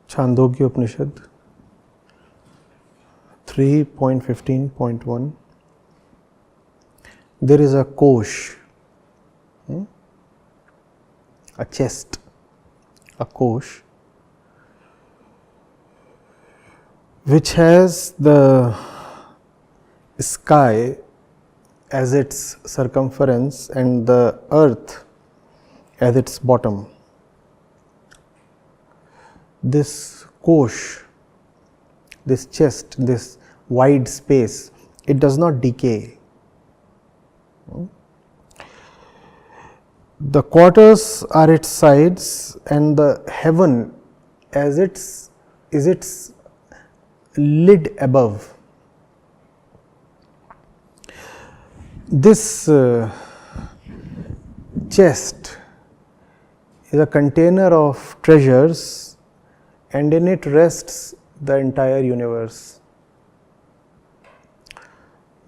Chandogya Upanishad 3.15.1. There is a kosh, a chest, a kosh, which has the sky as its circumference and the earth as its bottom. This kosh, this chest, this wide space, it does not decay. The quarters are its sides, and the heaven as its is its lid above. This chest is a container of treasures, and in it rests the entire universe.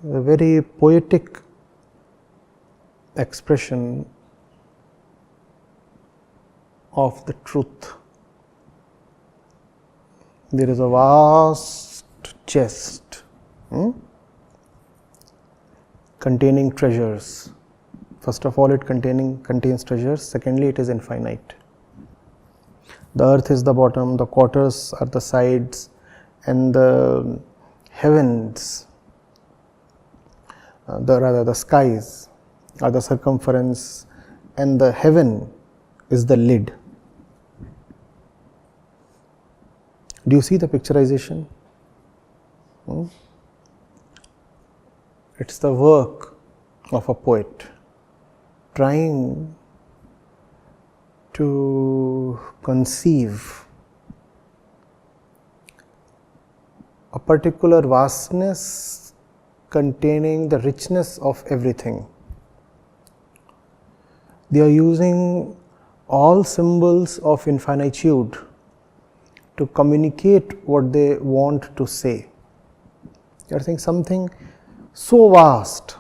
A very poetic expression of the truth. There is a vast chest containing treasures. First of all, it contains treasures. Secondly, it is infinite. The earth is the bottom, the quarters are the sides, and the heavens, the skies are the circumference, and the heaven is the lid. Do you see the picturization? It's the work of a poet trying to conceive a particular vastness containing the richness of everything. They are using all symbols of infinitude to communicate what they want to say. They are saying something so vast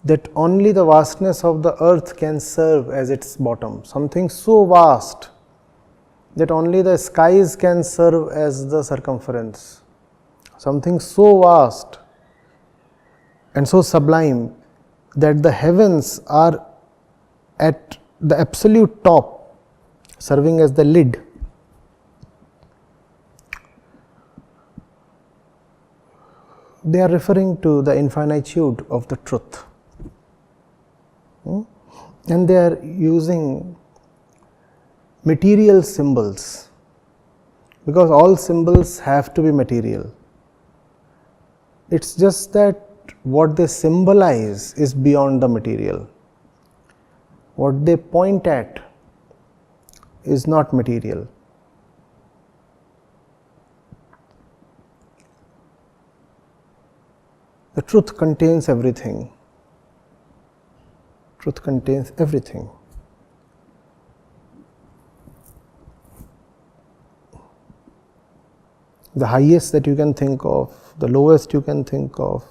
that only the vastness of the earth can serve as its bottom. Something so vast that only the skies can serve as the circumference. Something so vast and so sublime that the heavens are at the absolute top, serving as the lid. They are referring to the infinitude of the truth. And they are using material symbols, because all symbols have to be material. It's just that what they symbolize is beyond the material. What they point at is not material. The truth contains everything. Truth contains everything. The highest that you can think of, the lowest you can think of,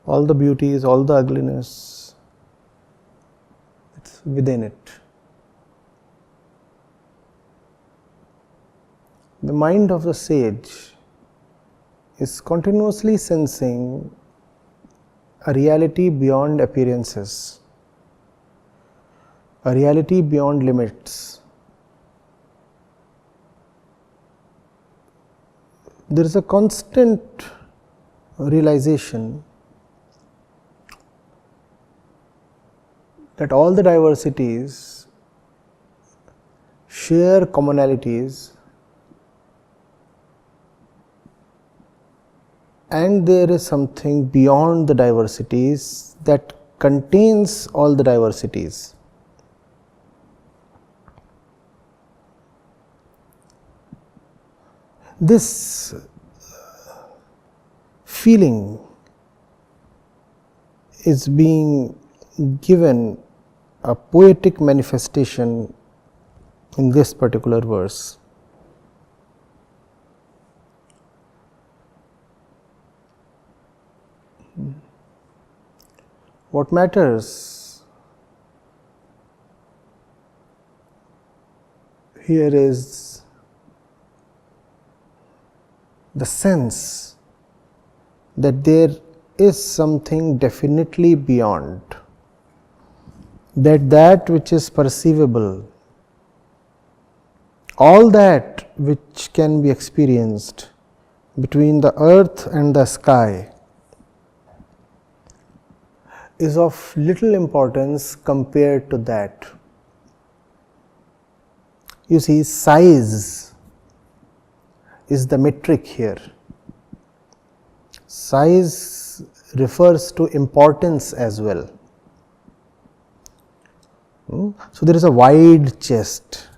all the beauties, all the ugliness, it's within it. The mind of the sage is continuously sensing a reality beyond appearances, a reality beyond limits. There is a constant realization that all the diversities share commonalities, and there is something beyond the diversities that contains all the diversities. This feeling is being given a poetic manifestation in this particular verse. What matters here is the sense that there is something definitely beyond, that which is perceivable, all that which can be experienced between the earth and the sky is of little importance compared to that. You see, size is the metric here. Size refers to importance as well. So there is a wide chest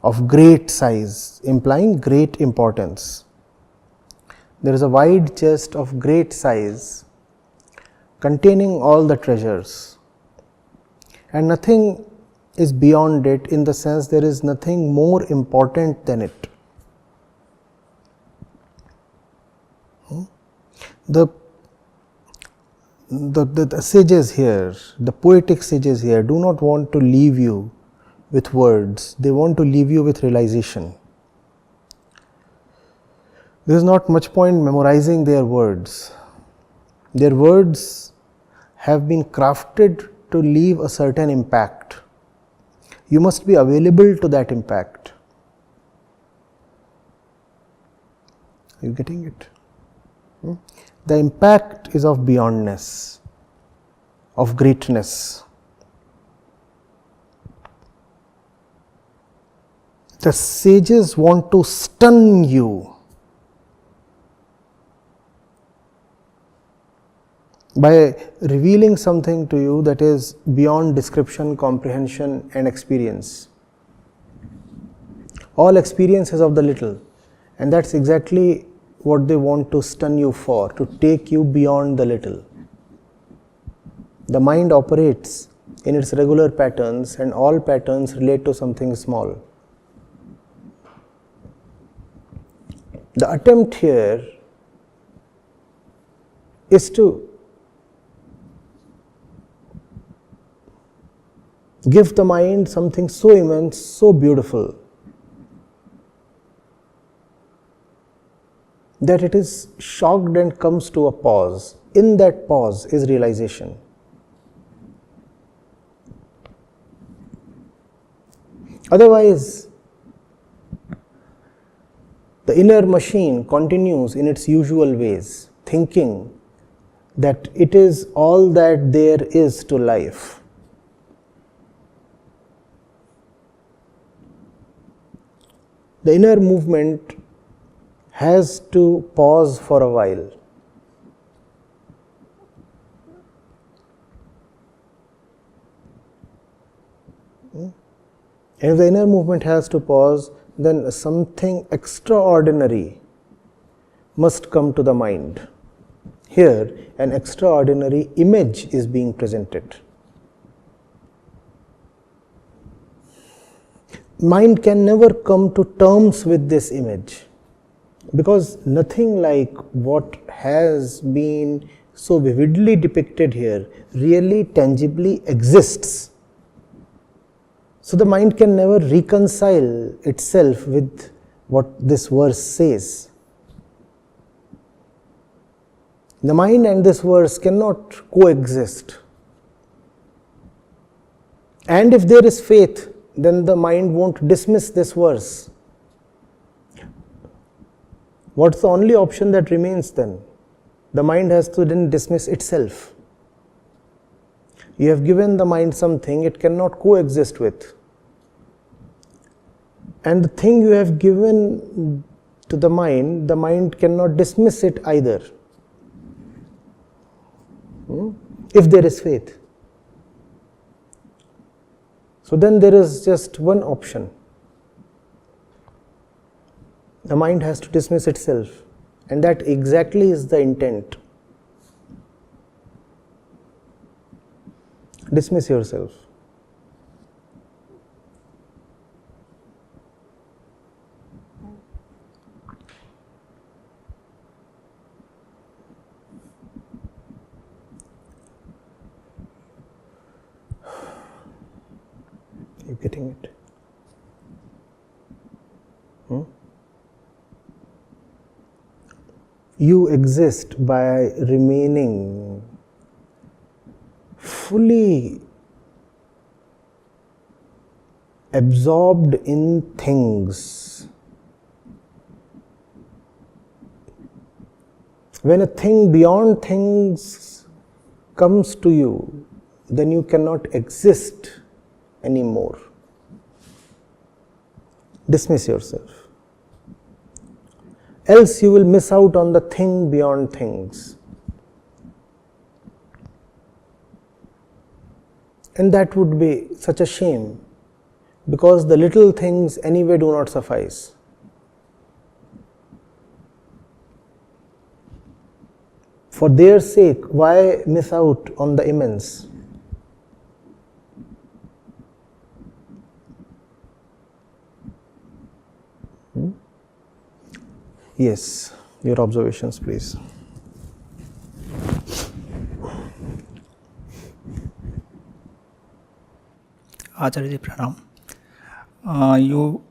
of great size, implying great importance. There is a wide chest of great size containing all the treasures, and nothing is beyond it, in the sense there is nothing more important than it. The sages here, the poetic sages here, do not want to leave you with words, they want to leave you with realization. There is not much point memorizing their words. Their words have been crafted to leave a certain impact. You must be available to that impact. Are you getting it? The impact is of beyondness, of greatness. The sages want to stun you by revealing something to you that is beyond description, comprehension and experience. All experience is of the little, and that's exactly what they want to stun you for, to take you beyond the little. The mind operates in its regular patterns, and all patterns relate to something small. The attempt here is to give the mind something so immense, so beautiful, that it is shocked and comes to a pause. In that pause is realization. Otherwise, the inner machine continues in its usual ways, thinking that it is all that there is to life. The inner movement has to pause for a while. And if the inner movement has to pause, then something extraordinary must come to the mind. Here, an extraordinary image is being presented. Mind can never come to terms with this image, because nothing like what has been so vividly depicted here really tangibly exists. So the mind can never reconcile itself with what this verse says. The mind and this verse cannot coexist. And if there is faith, then the mind won't dismiss this verse. What's the only option that remains then? The mind has to then dismiss itself. You have given the mind something it cannot coexist with. And the thing you have given to the mind cannot dismiss it either. If there is faith. So then there is just one option. The mind has to dismiss itself, and that exactly is the intent. Dismiss yourself. Are you getting it? You exist by remaining fully absorbed in things. When a thing beyond things comes to you, then you cannot exist anymore. Dismiss yourself. Else you will miss out on the thing beyond things. And that would be such a shame, because the little things anyway do not suffice. For their sake, why miss out on the immense? Yes, your observations, please. Acharya Prashant, you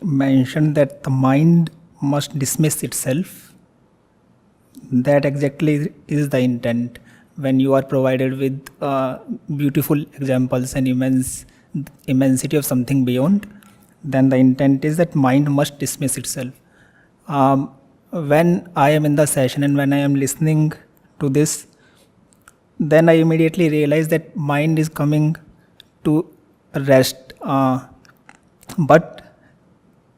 mentioned that the mind must dismiss itself. That exactly is the intent. When you are provided with beautiful examples and immensity of something beyond, then the intent is that mind must dismiss itself. When I am in the session and when I am listening to this, then I immediately realize that mind is coming to rest. But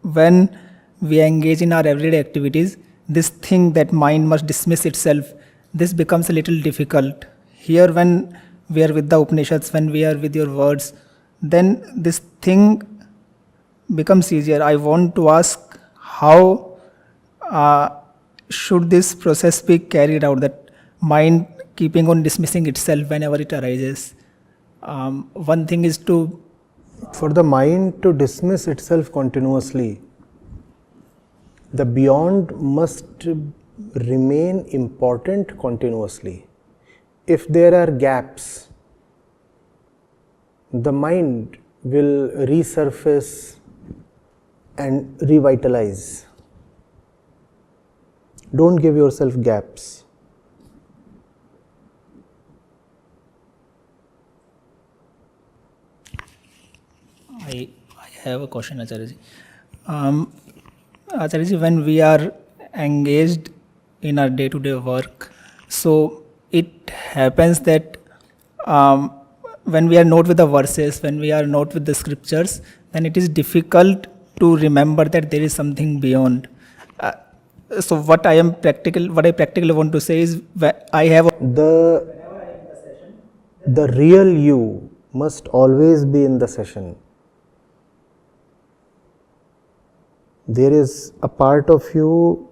when we engage in our everyday activities, this thing that mind must dismiss itself, this becomes a little difficult. Here, when we are with the Upanishads, when we are with your words, then this thing becomes easier. I want to ask, how should this process be carried out, that mind keeping on dismissing itself whenever it arises? One thing is to... For the mind to dismiss itself continuously, the beyond must remain important continuously. If there are gaps, the mind will resurface and revitalize. Don't give yourself gaps. I have a question, Acharya. Acharya, when we are engaged in our day-to-day work, so it happens that when we are not with the verses, when we are not with the scriptures, then it is difficult to remember that there is something beyond. So what I practically want to say is, I have the real you must always be in the session. There is a part of you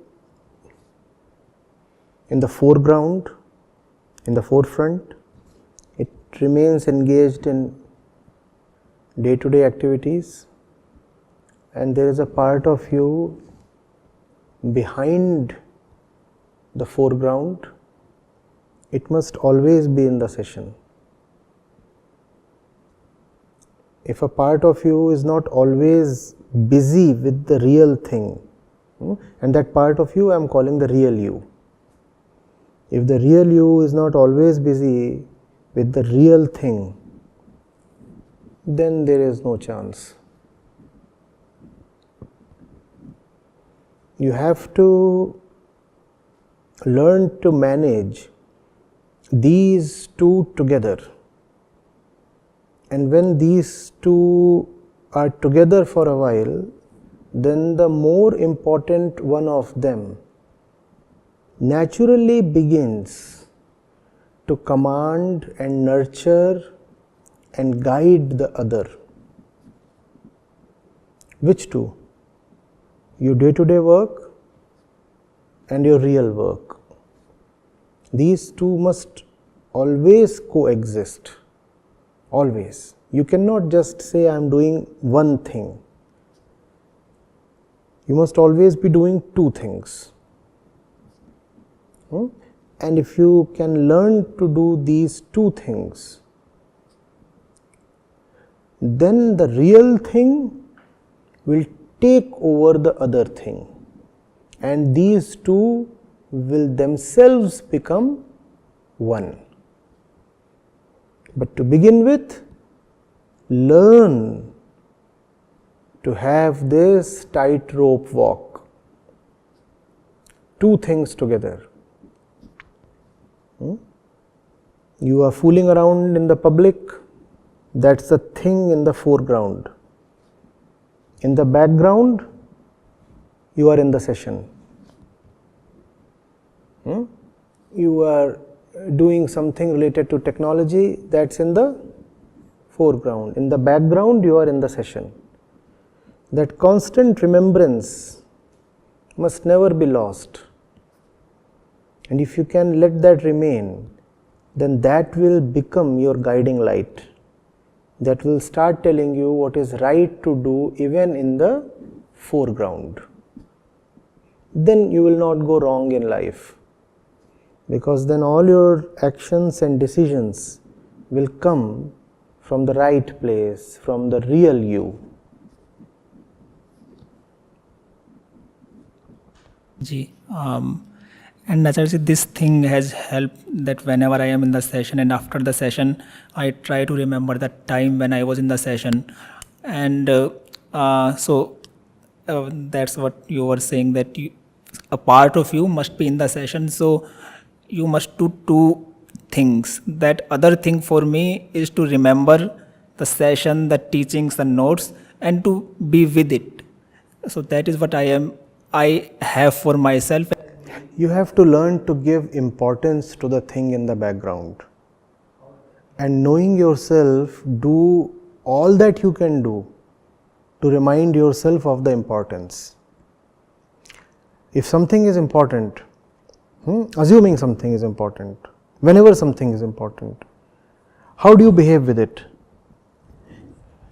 in the foreground, in the forefront. It remains engaged in day-to-day activities, and there is a part of you behind the foreground. It must always be in the session. If a part of you is not always busy with the real thing, and that part of you I am calling the real you. If the real you is not always busy with the real thing, then there is no chance. You have to learn to manage these two together. And when these two are together for a while, then the more important one of them naturally begins to command and nurture and guide the other. Which two? Your day-to-day work and your real work. These two must always coexist. Always. You cannot just say, I am doing one thing. You must always be doing two things. And if you can learn to do these two things, then the real thing will take over the other thing, and these two will themselves become one. But to begin with, learn to have this tightrope walk. Two things together. You are fooling around in the public, that's the thing in the foreground. In the background, you are in the session. You are doing something related to technology, that's in the foreground. In the background, you are in the session. That constant remembrance must never be lost. And if you can let that remain, then that will become your guiding light. That will start telling you what is right to do even in the foreground. Then you will not go wrong in life, because then all your actions and decisions will come from the right place, from the real you. Ji, and Acharya, this thing has helped that whenever I am in the session and after the session, I try to remember the time when I was in the session. And so that's what you were saying, that a part of you must be in the session. So you must do two things. That other thing for me is to remember the session, the teachings, the notes, and to be with it. So that is what I have for myself. You have to learn to give importance to the thing in the background. And knowing yourself, do all that you can do to remind yourself of the importance. If something is important, assuming something is important, whenever something is important, how do you behave with it?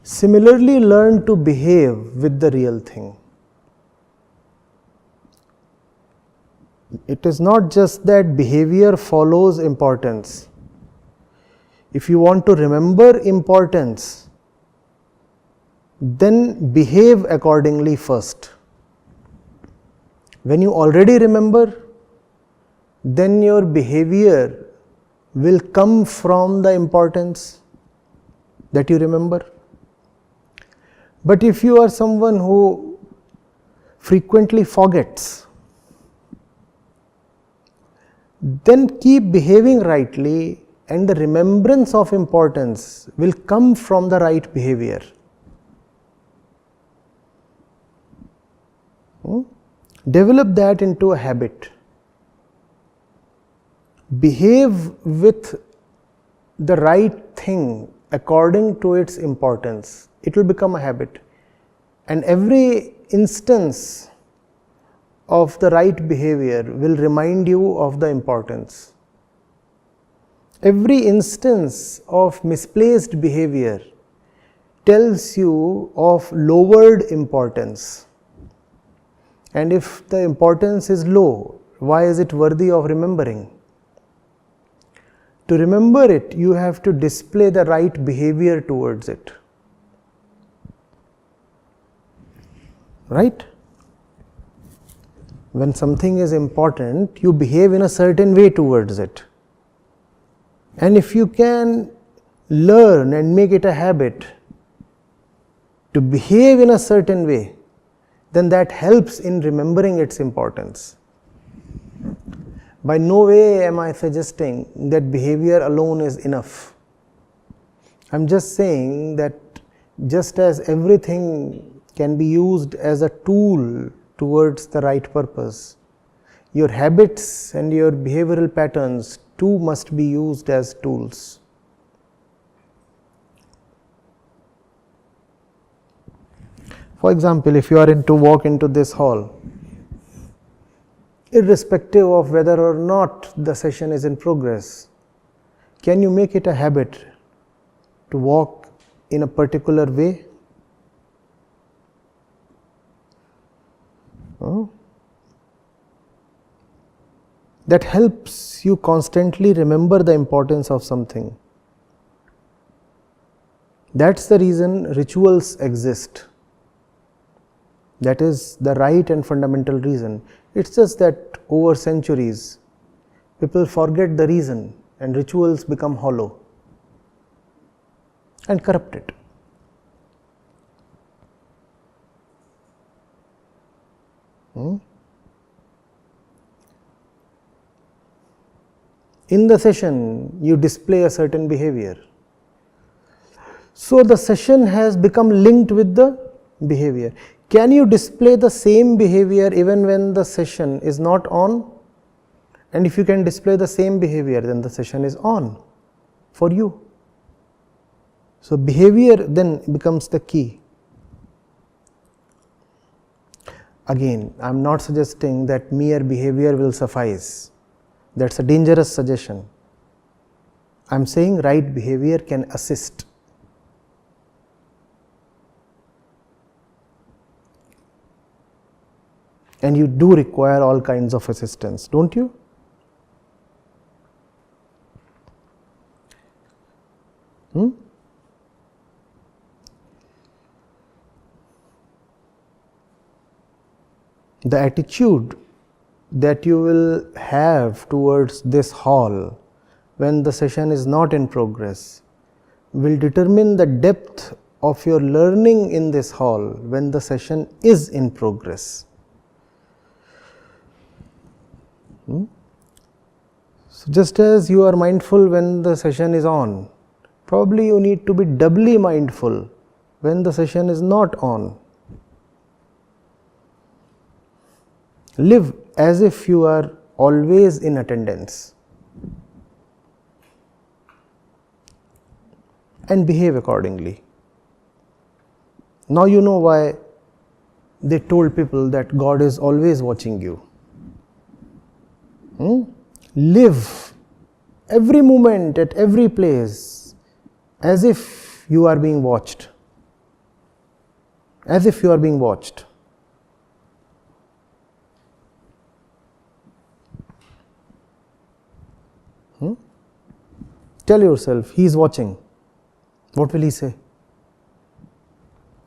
Similarly, learn to behave with the real thing. It is not just that behavior follows importance. If you want to remember importance, then behave accordingly first. When you already remember, then your behavior will come from the importance that you remember. But if you are someone who frequently forgets, then keep behaving rightly, and the remembrance of importance will come from the right behavior. Develop that into a habit. Behave with the right thing according to its importance. It will become a habit. And every instance of the right behavior will remind you of the importance. Every instance of misplaced behavior tells you of lowered importance. And if the importance is low, why is it worthy of remembering? To remember it, you have to display the right behavior towards it. Right? When something is important, you behave in a certain way towards it. And if you can learn and make it a habit to behave in a certain way, then that helps in remembering its importance. By no way am I suggesting that behavior alone is enough. I am just saying that just as everything can be used as a tool towards the right purpose, your habits and your behavioral patterns too must be used as tools. For example, if you are to walk into this hall, irrespective of whether or not the session is in progress, can you make it a habit to walk in a particular way? That helps you constantly remember the importance of something. That's the reason rituals exist. That is the right and fundamental reason. It's just that over centuries, people forget the reason and rituals become hollow and corrupted. In the session, you display a certain behavior. So the session has become linked with the behavior. Can you display the same behavior even when the session is not on? And if you can display the same behavior, then the session is on for you. So behavior then becomes the key. Again, I am not suggesting that mere behavior will suffice. That's a dangerous suggestion. I am saying right behavior can assist. And you do require all kinds of assistance, don't you? The attitude that you will have towards this hall when the session is not in progress will determine the depth of your learning in this hall when the session is in progress. So just as you are mindful when the session is on, probably you need to be doubly mindful when the session is not on. Live as if you are always in attendance and behave accordingly. Now you know why they told people that God is always watching you. Live every moment at every place as if you are being watched. As if you are being watched. Tell yourself, he is watching. What will he say?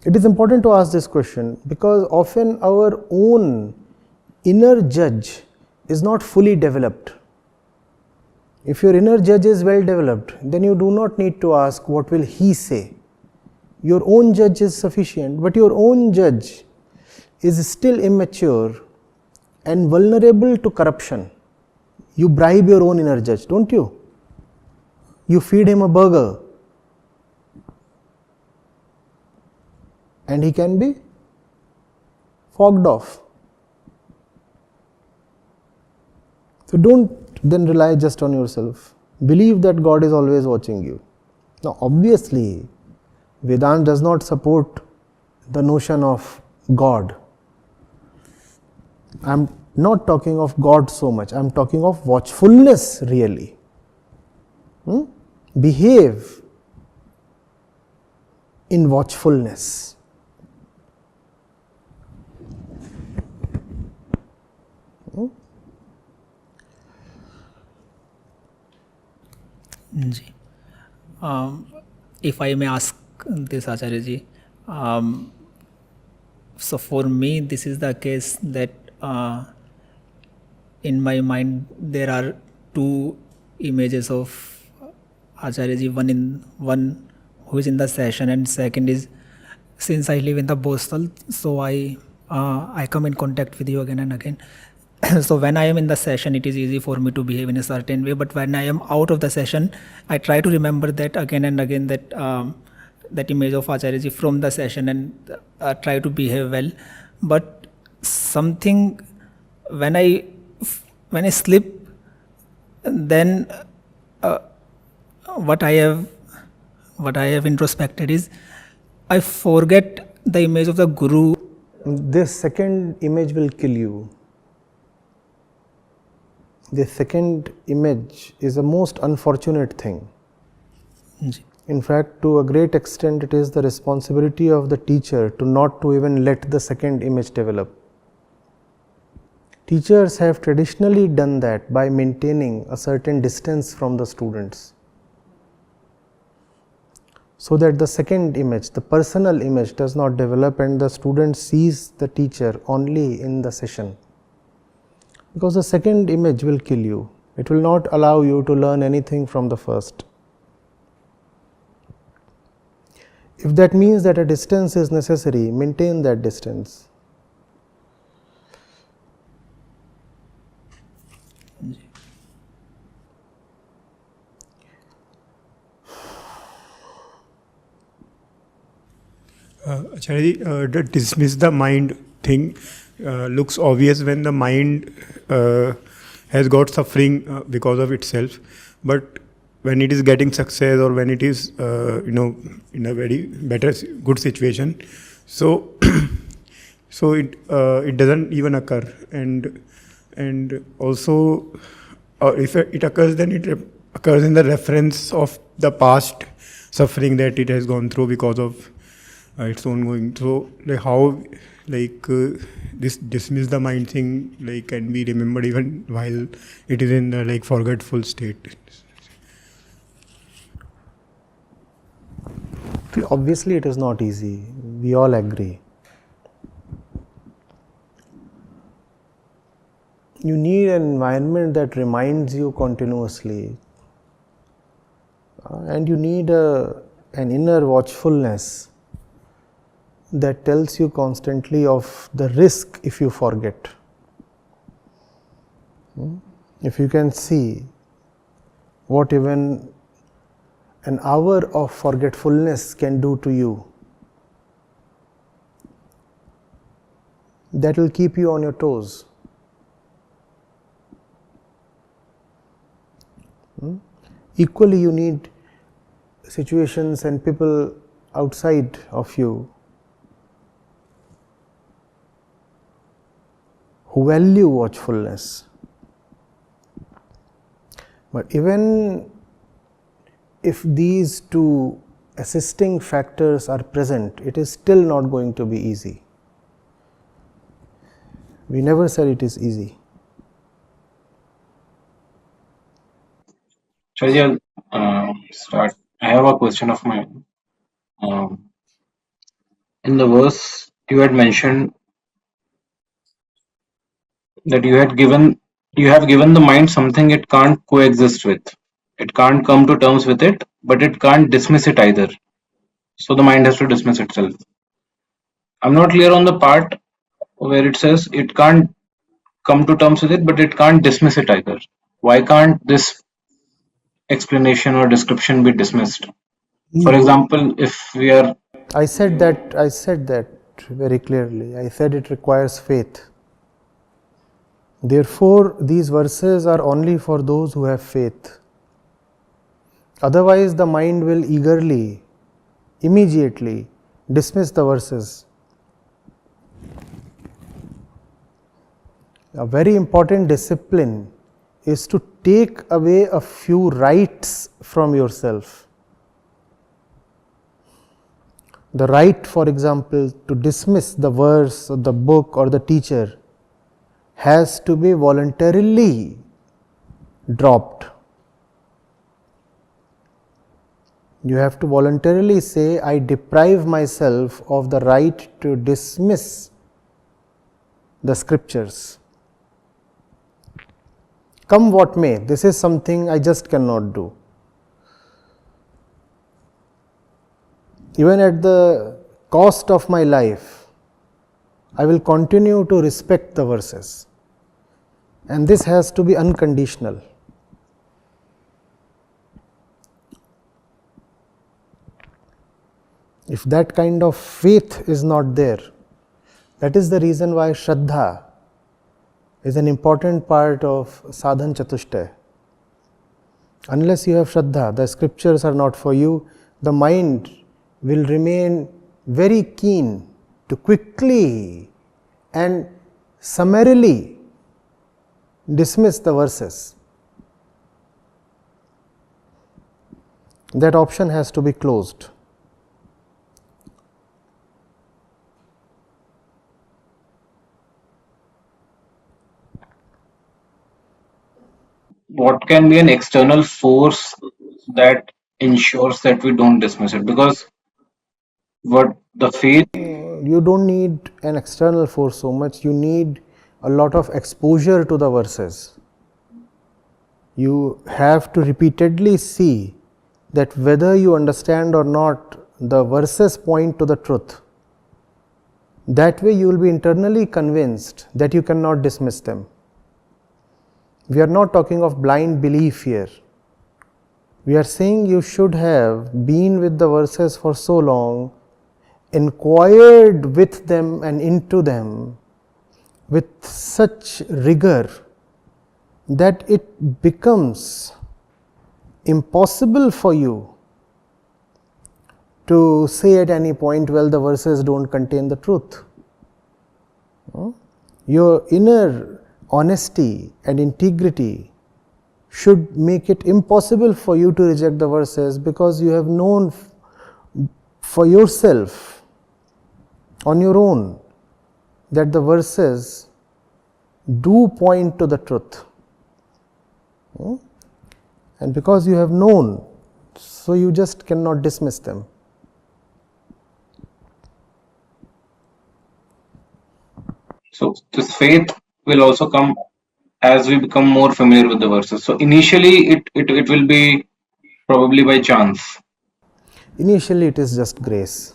It is important to ask this question because often our own inner judge is not fully developed. If your inner judge is well developed, then you do not need to ask what will he say. Your own judge is sufficient, but your own judge is still immature and vulnerable to corruption. You bribe your own inner judge, don't you? You feed him a burger and he can be fogged off. So don't then rely just on yourself. Believe that God is always watching you. Now obviously, Vedanta does not support the notion of God. I am not talking of God so much, I am talking of watchfulness really. Behave in watchfulness. If I may ask this, Acharya ji, so for me this is the case that in my mind there are two images of Acharya ji, one who is in the session, and second is, since I live in the Bostal, so I come in contact with you again and again. So when I am in the session, it is easy for me to behave in a certain way, but when I am out of the session, I try to remember that again and again, that that image of Acharya ji from the session, and try to behave well. But something, when I slip, then what I have introspected is I forget the image of the Guru. This second image will kill you. The second image is a most unfortunate thing. In fact, to a great extent, it is the responsibility of the teacher to not to even let the second image develop. Teachers have traditionally done that by maintaining a certain distance from the students. so that the second image, the personal image, does not develop and the student sees the teacher only in the session. Because the second image will kill you. It will not allow you to learn anything from the first. If that means that a distance is necessary, maintain that distance. Acharya, the dismiss the mind thing looks obvious when the mind has got suffering because of itself, but when it is getting success or when it is in a very better good situation, so so it doesn't even occur, and also if it occurs, then it occurs in the reference of the past suffering that it has gone through because of its own going. So like how this dismiss the mind thing can be remembered even while it is in the forgetful state. Obviously it is not easy, we all agree. You need an environment that reminds you continuously, and you need an inner watchfulness that tells you constantly of the risk if you forget. If you can see what even an hour of forgetfulness can do to you, that will keep you on your toes. Equally, you need situations and people outside of you who value watchfulness. But even if these two assisting factors are present, it is still not going to be easy. We never said it is easy. Acharya, start. I have a question of mine. In the verse, you had mentioned that you have given the mind something it can't coexist with. It can't come to terms with it, but it can't dismiss it either. So the mind has to dismiss itself. I'm not clear on the part where it says it can't come to terms with it, but it can't dismiss it either. Why can't this explanation or description be dismissed? For example, if we are I said that very clearly. I said it requires faith. Therefore, these verses are only for those who have faith. Otherwise, the mind will eagerly, immediately dismiss the verses. A very important discipline is to take away a few rights from yourself. The right, for example, to dismiss the verse or the book or the teacher has to be voluntarily dropped. You have to voluntarily say, I deprive myself of the right to dismiss the scriptures. Come what may, this is something I just cannot do. Even at the cost of my life, I will continue to respect the verses. And this has to be unconditional. If that kind of faith is not there, that is the reason why Shraddha is an important part of Sadhan Chatushtaya. Unless you have Shraddha, the scriptures are not for you, the mind will remain very keen to quickly and summarily dismiss the verses. That option has to be closed. what can be an external force that ensures that we don't dismiss it? Because what the faith, You don't need an external force so much, you need a lot of exposure to the verses. You have to repeatedly see that whether you understand or not, the verses point to the truth. That way you will be internally convinced that you cannot dismiss them. We are not talking of blind belief here. We are saying you should have been with the verses for so long, inquired with them and into them with such rigor that it becomes impossible for you to say at any point, well, the verses don't contain the truth. Your inner honesty and integrity should make it impossible for you to reject the verses, because you have known for yourself on your own that the verses do point to the truth. And because you have known, so you just cannot dismiss them. so this faith will also come as we become more familiar with the verses. So initially it will be probably by chance. Initially it is just grace.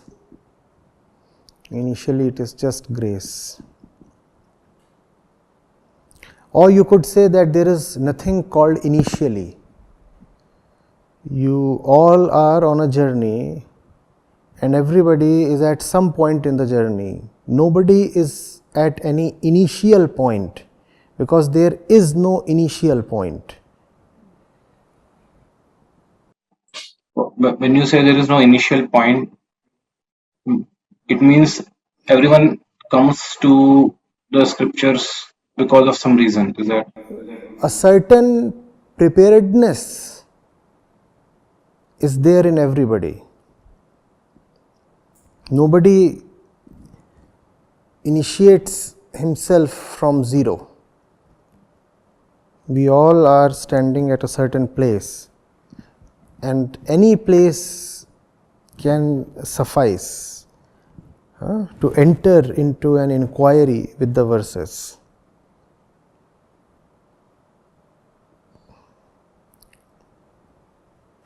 Initially it is just grace. Or you could say that there is nothing called initially. You all are on a journey and everybody is at some point in the journey. Nobody is at any initial point, because there is no initial point. But when you say there is no initial point, it means everyone comes to the scriptures because of some reason. Is that? A certain preparedness is there in everybody. Nobody initiates himself from zero. We all are standing at a certain place, and any place can suffice to enter into an inquiry with the verses.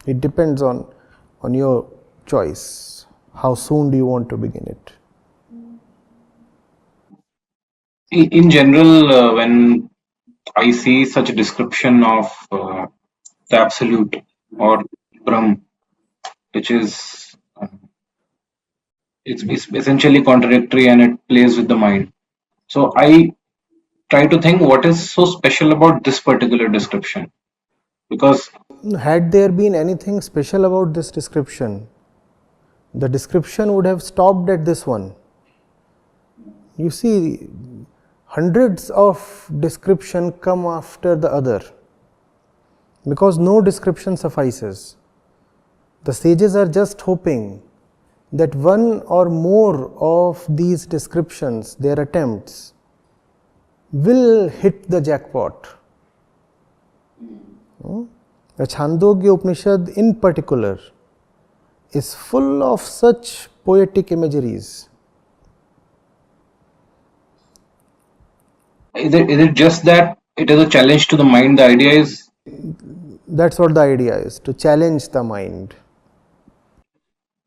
It depends on your choice. How soon do you want to begin it? In general, when I see such a description of the absolute or Brahm, which is it's essentially contradictory and it plays with the mind. So I try to think what is so special about this particular description, because Had there been anything special about this description, the description would have stopped at this one. You see, hundreds of description come after the other, because no description suffices. The sages are just hoping that one or more of these descriptions, their attempts, will hit the jackpot. The Chandogya Upanishad in particular is full of such poetic imageries. is it just that it is a challenge to the mind? The idea is, That's what the idea is, to challenge the mind.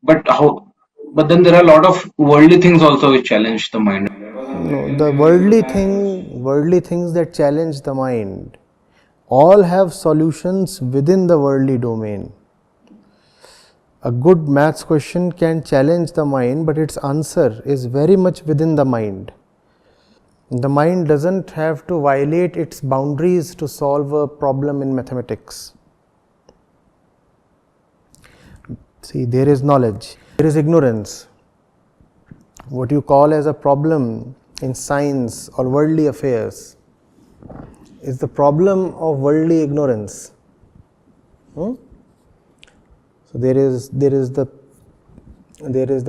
but how? But then there are a lot of worldly things also which challenge the mind. No, the worldly things that challenge the mind all have solutions within the worldly domain. A good maths question can challenge the mind, but its answer is very much within the mind. The mind doesn't have to violate its boundaries to solve a problem in mathematics. See, there is knowledge, there is ignorance. What you call as a problem in science or worldly affairs is the problem of worldly ignorance. So there is the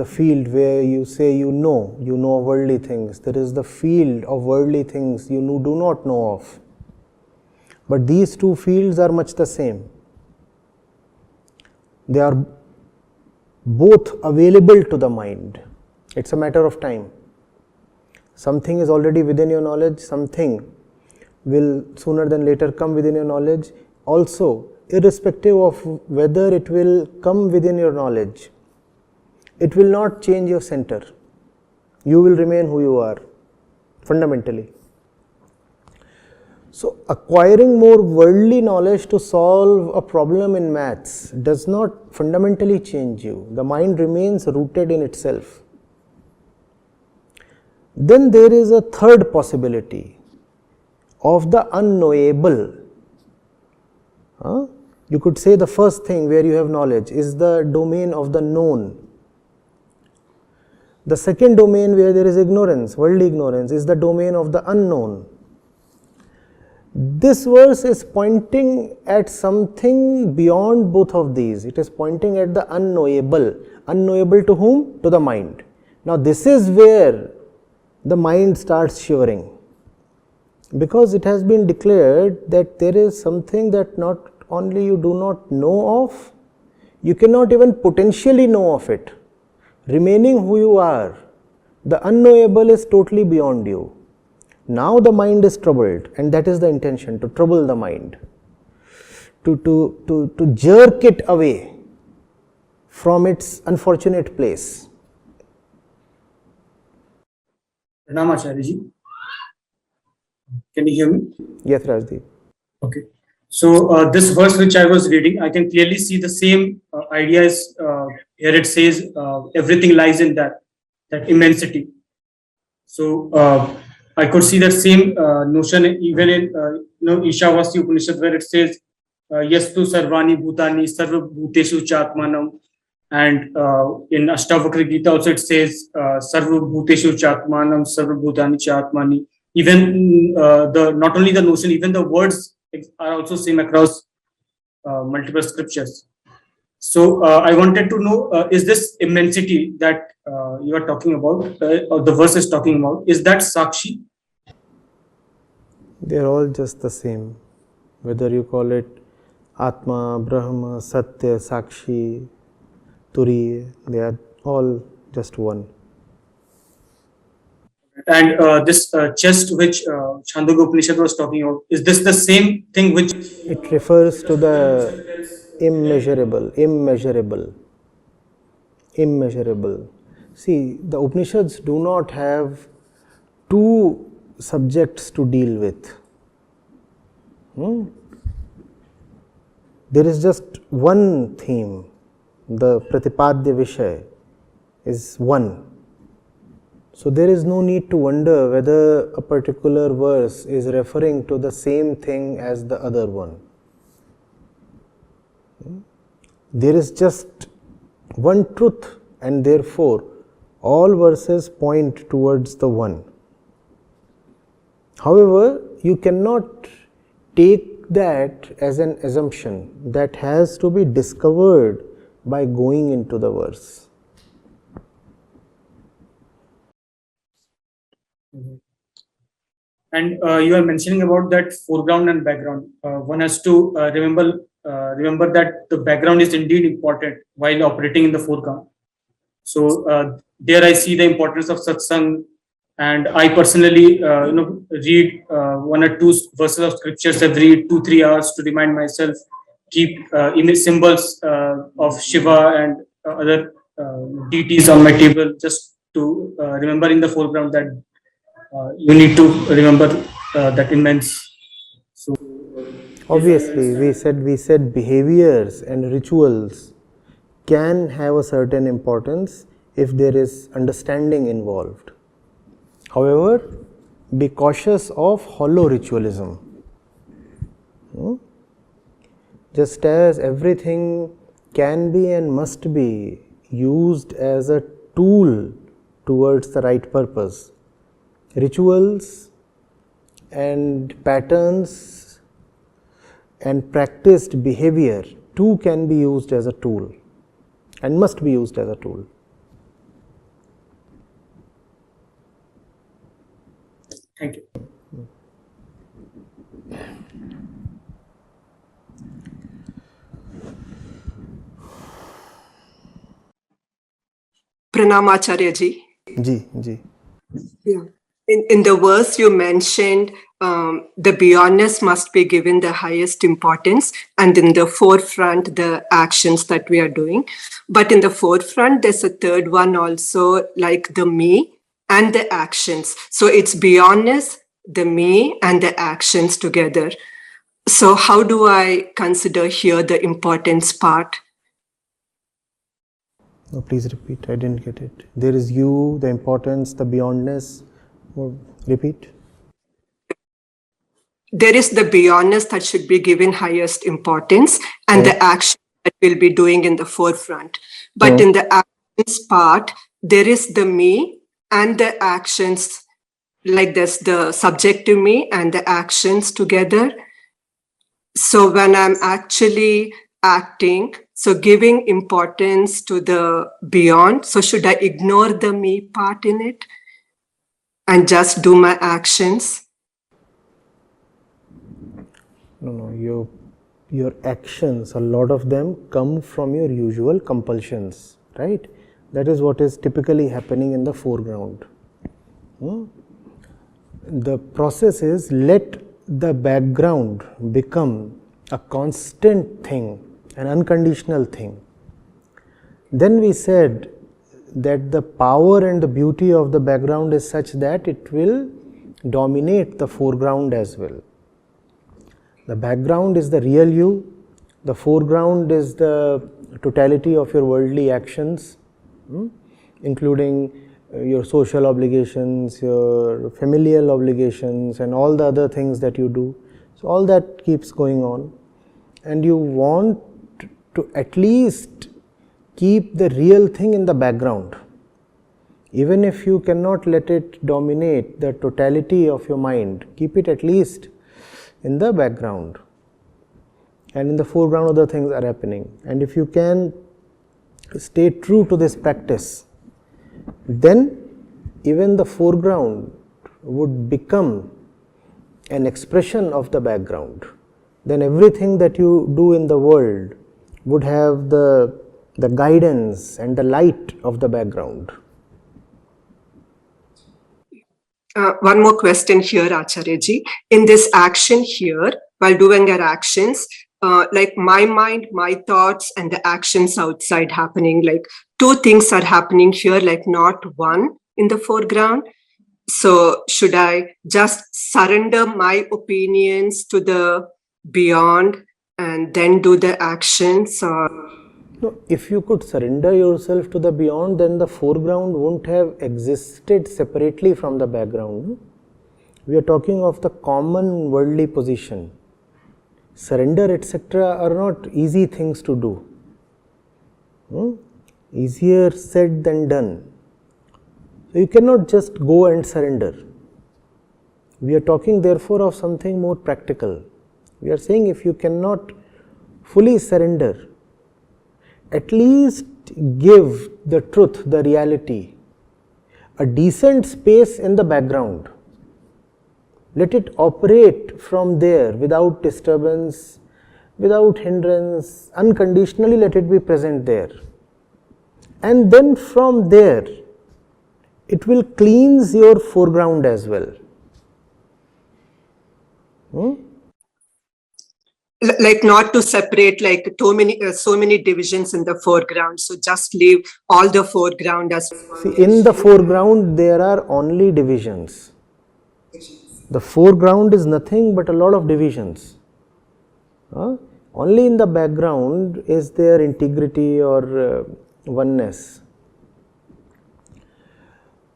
field where you say you know worldly things. There is the field of worldly things you do not know of. But these two fields are much the same. They are both available to the mind. It's a matter of time. Something is already within your knowledge, something will sooner than later come within your knowledge. Also, irrespective of whether it will come within your knowledge, it will not change your center. You will remain who you are, fundamentally. So, acquiring more worldly knowledge to solve a problem in maths does not fundamentally change you. The mind remains rooted in itself. Then there is a third possibility of the unknowable. You could say the first thing where you have knowledge is the domain of the known. The second domain where there is ignorance, worldly ignorance, is the domain of the unknown. This verse is pointing at something beyond both of these. It is pointing at the unknowable. Unknowable to whom? To the mind. Now this is where the mind starts shivering, because it has been declared that there is something that not only you do not know of, you cannot even potentially know of it. Remaining who you are, the unknowable is totally beyond you. Now the mind is troubled, and that is the intention, to trouble the mind, to jerk it away from its unfortunate place. Pranam Acharya ji. Can you hear me? Yes, Rajdeep. Okay. So this verse which I was reading, I can clearly see the same ideas. Here it says everything lies in that immensity. So I could see that same notion even in Ishavasya Upanishad, where it says Yastu Sarvani Bhutani Sarva Bhuteshu Chatmanam, and in Ashtavakra Gita also it says Sarva Bhuteshu Chatmanam Sarva Bhutani Chatmani. Even not only the notion, even the words are also same across multiple scriptures. So I wanted to know, is this immensity that you are talking about, or the verse is talking about, is that Sakshi? They are all just the same, whether you call it Atma, Brahma, Satya, Sakshi, Turiya, they are all just one. And this chest which Chandogya Upanishad was talking about, is this the same thing which... It refers to the immeasurable. See, the Upanishads do not have two subjects to deal with. There is just one theme. The Pratipadya Vishaya is one. So there is no need to wonder whether a particular verse is referring to the same thing as the other one. There is just one truth, and therefore all verses point towards the one. However, you cannot take that as an assumption. That has to be discovered by going into the verse. And you are mentioning about that foreground and background. One has to remember that the background is indeed important while operating in the foreground. So there I see the importance of satsang, and I personally read one or two verses of scriptures every 2-3 hours to remind myself, keep image symbols of Shiva and other deities on my table, just to remember in the foreground that you need to remember that immense. So obviously, we said behaviors and rituals can have a certain importance if there is understanding involved. However, be cautious of hollow ritualism. Just as everything can be and must be used as a tool towards the right purpose, rituals and patterns and practiced behavior too can be used as a tool and must be used as a tool. thank you. Pranam Acharya ji. Ji. Yeah. In the verse you mentioned, the beyondness must be given the highest importance, and in the forefront, the actions that we are doing. But in the forefront, there's a third one also, like the me and the actions. So it's beyondness, the me, and the actions together. So how do I consider here the importance part? No, please repeat. I didn't get it. There is you, the importance, the beyondness. Repeat. There is the beyondness that should be given highest importance, and the action that we'll be doing in the forefront. But in the actions part, there is the me and the actions, like there's the subjective me and the actions together. So when I'm actually acting, so giving importance to the beyond, so should I ignore the me part in it and just do my actions? No. Your actions, a lot of them come from your usual compulsions, right? That is what is typically happening in the foreground. The process is let the background become a constant thing, an unconditional thing. Then we said that the power and the beauty of the background is such that it will dominate the foreground as well. The background is the real you, the foreground is the totality of your worldly actions, including your social obligations, your familial obligations, and all the other things that you do. So all that keeps going on, and you want to at least keep the real thing in the background. Even if you cannot let it dominate the totality of your mind, keep it at least in the background, and in the foreground other things are happening. And if you can stay true to this practice, then even the foreground would become an expression of the background. Then everything that you do in the world would have the guidance and the light of the background. One more question here, Acharya ji. In this action here, while doing our actions, like my mind, my thoughts, and the actions outside happening, like two things are happening here, like not one in the foreground. So should I just surrender my opinions to the beyond and then do the actions? Or no, if you could surrender yourself to the beyond, then the foreground won't have existed separately from the background. No? We are talking of the common worldly position. Surrender, etc. are not easy things to do. Easier said than done. So you cannot just go and surrender. We are talking therefore of something more practical. We are saying if you cannot fully surrender, at least give the truth, the reality, a decent space in the background. Let it operate from there without disturbance, without hindrance, unconditionally let it be present there. And then from there, it will cleanse your foreground as well. like not to separate like so many divisions in the foreground, so just leave all the foreground as See, in the foreground there are only divisions. The foreground is nothing but a lot of divisions. Only in the background is there integrity or oneness.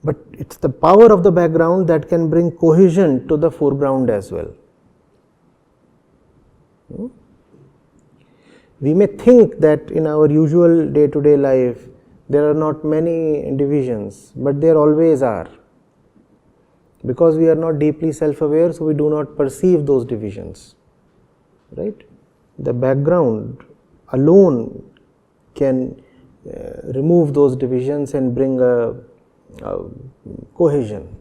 But it's the power of the background that can bring cohesion to the foreground as well. We may think that in our usual day-to-day life there are not many divisions, but there always are. Because we are not deeply self-aware, so we do not perceive those divisions. Right? The background alone can remove those divisions and bring a cohesion.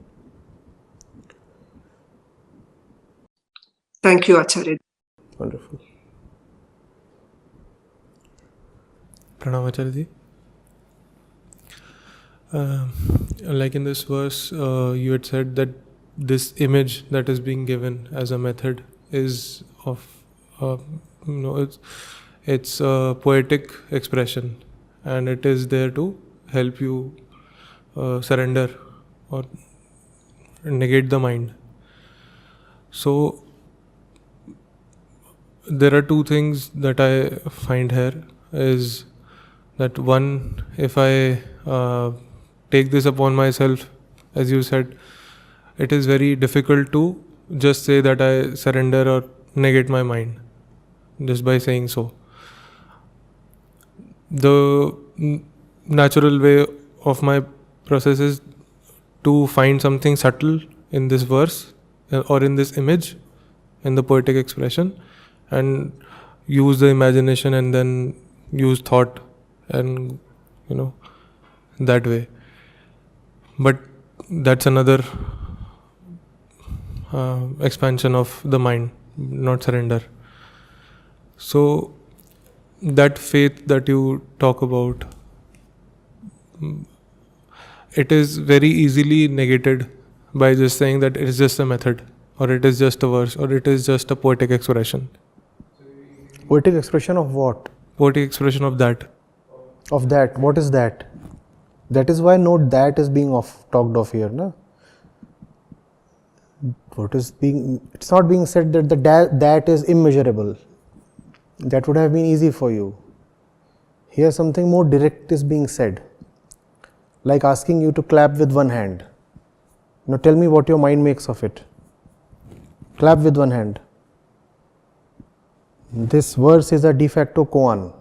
Thank you, Acharya. Wonderful. Pranam Acharya ji. Like in this verse, you had said that this image that is being given as a method is of, it's a poetic expression, and it is there to help you surrender or negate the mind. So there are two things that I find here is that one, if I take this upon myself, as you said, it is very difficult to just say that I surrender or negate my mind just by saying so. The natural way of my process is to find something subtle in this verse or in this image, in the poetic expression, and use the imagination and then use thought and that way. But that's another expansion of the mind, not surrender. So that faith that you talk about, it is very easily negated by just saying that it is just a method, or it is just a verse, or it is just a poetic expression. Poetic expression of what? Poetic expression of that. Of that. What is that? That is why note that is being talked of here. No? What is being? It's not being said that that is immeasurable. That would have been easy for you. Here something more direct is being said. Like asking you to clap with one hand. Now tell me what your mind makes of it. Clap with one hand. This verse is a de facto koan.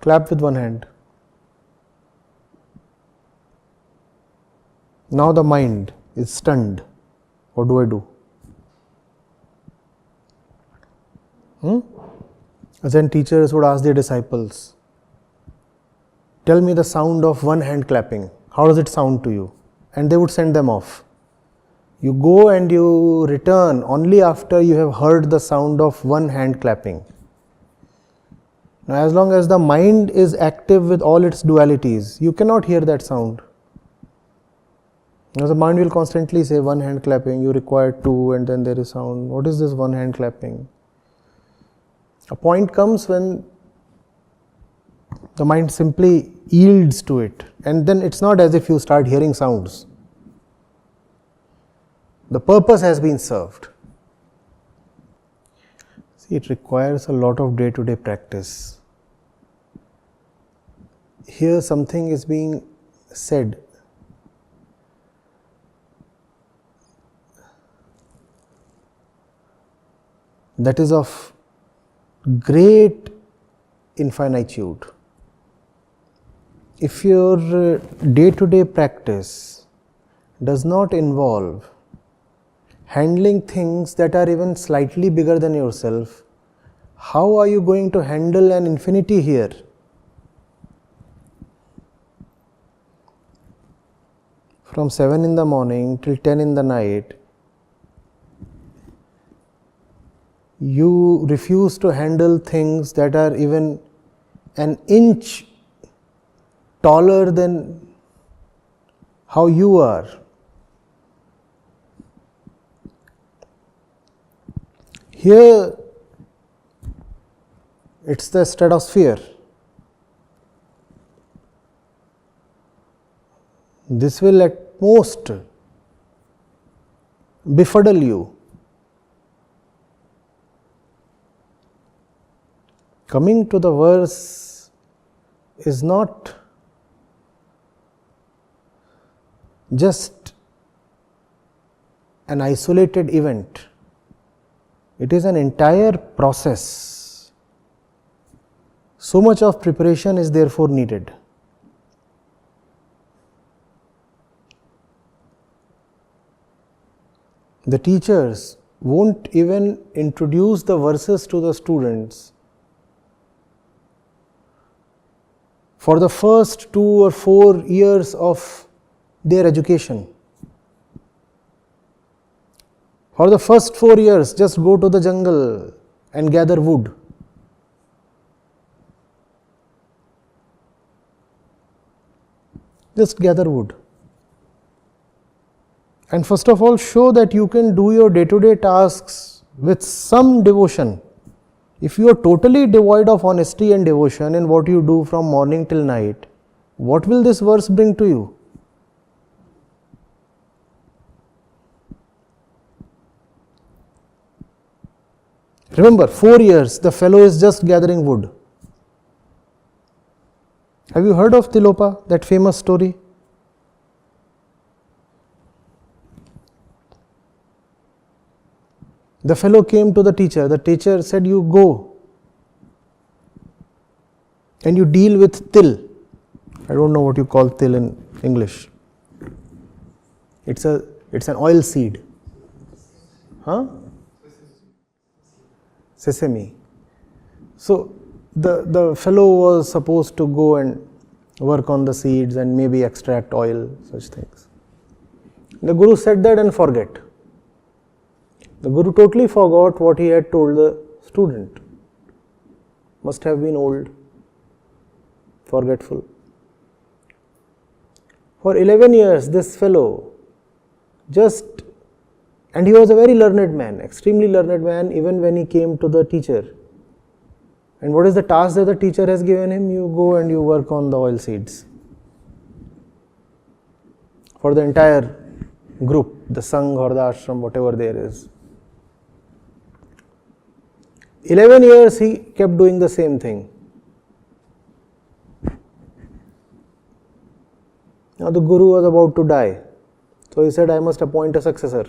Clap with one hand. Now the mind is stunned. What do I do? Then teachers would ask their disciples, tell me the sound of one hand clapping. How does it sound to you? And they would send them off. You go and you return only after you have heard the sound of one hand clapping. Now, as long as the mind is active with all its dualities, you cannot hear that sound. Now, the mind will constantly say one hand clapping, you require two, and then there is sound. What is this one hand clapping? A point comes when the mind simply yields to it, and then it's not as if you start hearing sounds. The purpose has been served. See, it requires a lot of day-to-day practice. Here something is being said. That is of great infinitude. If your day-to-day practice does not involve handling things that are even slightly bigger than yourself, how are you going to handle an infinity here? From 7 in the morning till 10 in the night, you refuse to handle things that are even an inch taller than how you are. Here, it's the stratosphere. This will at most befuddle you. Coming to the verse is not just an isolated event. It is an entire process. So much of preparation is therefore needed. The teachers won't even introduce the verses to the students for the first 2 or 4 years of their education. For the first 4 years, just go to the jungle and gather wood. Just gather wood. And first of all, show that you can do your day-to-day tasks with some devotion. If you are totally devoid of honesty and devotion in what you do from morning till night, what will this verse bring to you? Remember, 4 years the fellow is just gathering wood. Have you heard of Tilopa, that famous story? The fellow came to the teacher said, you go and you deal with till. I don't know what you call till in English. It's an oil seed. Huh? Sesame. So the fellow was supposed to go and work on the seeds and maybe extract oil, such things. The Guru said that and forget. The Guru totally forgot what he had told the student. Must have been old, forgetful. For 11 years this fellow and he was a very learned man, extremely learned man, even when he came to the teacher. And what is the task that the teacher has given him? You go and you work on the oil seeds. For the entire group, the Sangh or the ashram, whatever there is. 11 years he kept doing the same thing. Now the Guru was about to die. So he said, I must appoint a successor.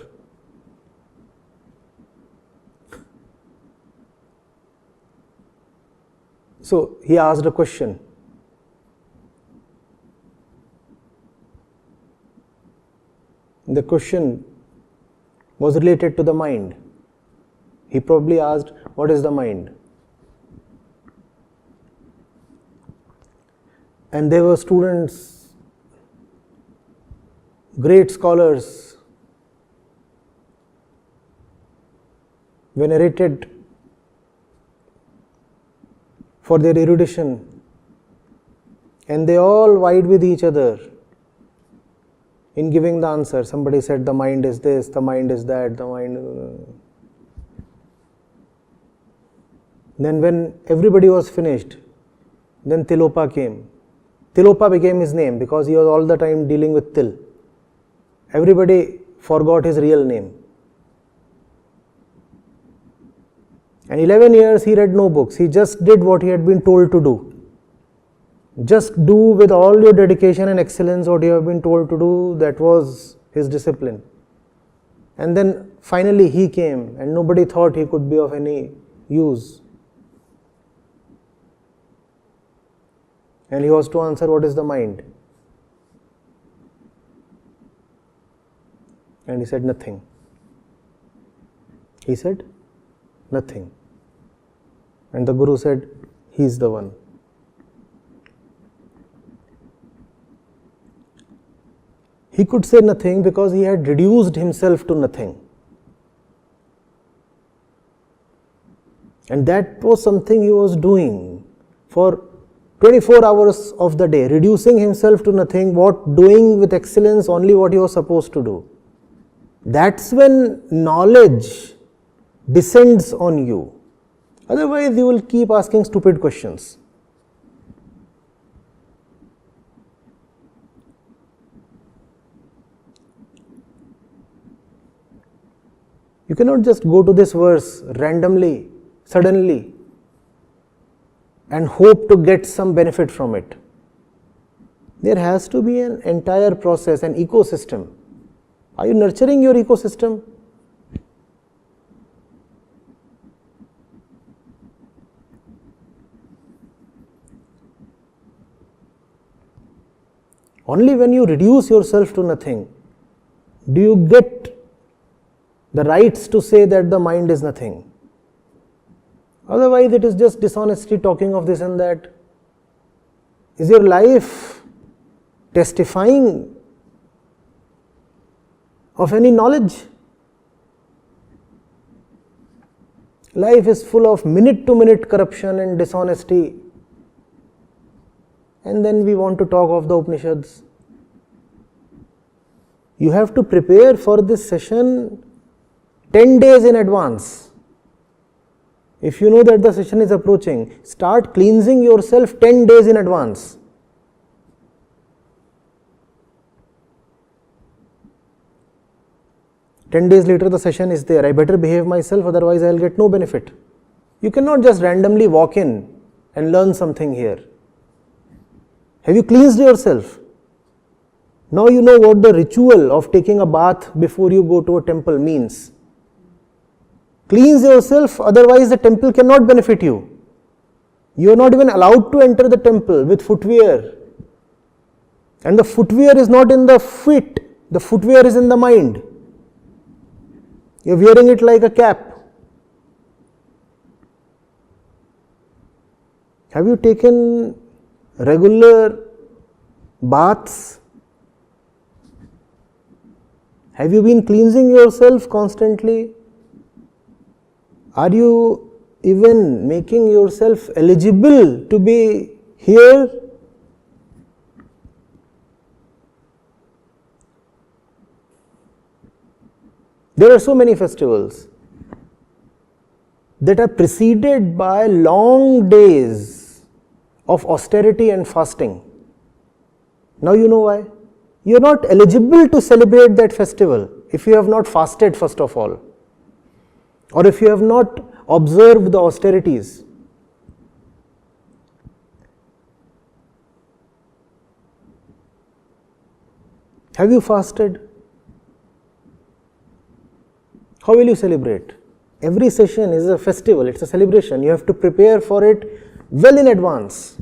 So he asked a question. The question was related to the mind. He probably asked, what is the mind? And there were students, great scholars, venerated for their erudition, and they all vied with each other in giving the answer. Somebody said the mind is this, the mind is that, the mind. Then when everybody was finished, then Tilopa came. Tilopa became his name because he was all the time dealing with till. Everybody forgot his real name. And 11 years he read no books. He just did what he had been told to do. Just do with all your dedication and excellence what you have been told to do. That was his discipline. And then finally he came and nobody thought he could be of any use. And he was to answer, what is the mind? And he said, nothing. He said, nothing. And the Guru said, he is the one. He could say nothing because he had reduced himself to nothing. And that was something he was doing for 24 hours of the day, reducing himself to nothing, doing with excellence only what he was supposed to do. That's when knowledge descends on you. Otherwise, you will keep asking stupid questions. You cannot just go to this verse randomly, suddenly, and hope to get some benefit from it. There has to be an entire process, an ecosystem. Are you nurturing your ecosystem? Only when you reduce yourself to nothing do you get the rights to say that the mind is nothing. Otherwise, it is just dishonesty talking of this and that. Is your life testifying of any knowledge? Life is full of minute-to-minute corruption and dishonesty. And then we want to talk of the Upanishads. You have to prepare for this session 10 days in advance. If you know that the session is approaching, start cleansing yourself 10 days in advance. Ten days later the session is there. I better behave myself, otherwise I will get no benefit. You cannot just randomly walk in and learn something here. Have you cleansed yourself? Now you know what the ritual of taking a bath before you go to a temple means. Cleanse yourself, otherwise the temple cannot benefit you. You are not even allowed to enter the temple with footwear. And the footwear is not in the feet, the footwear is in the mind. You are wearing it like a cap. Have you taken regular baths? Have you been cleansing yourself constantly? Are you even making yourself eligible to be here? There are so many festivals that are preceded by long days of austerity and fasting. Now you know why. You are not eligible to celebrate that festival if you have not fasted first of all, or if you have not observed the austerities. Have you fasted? How will you celebrate? Every session is a festival, it's a celebration. You have to prepare for it well in advance.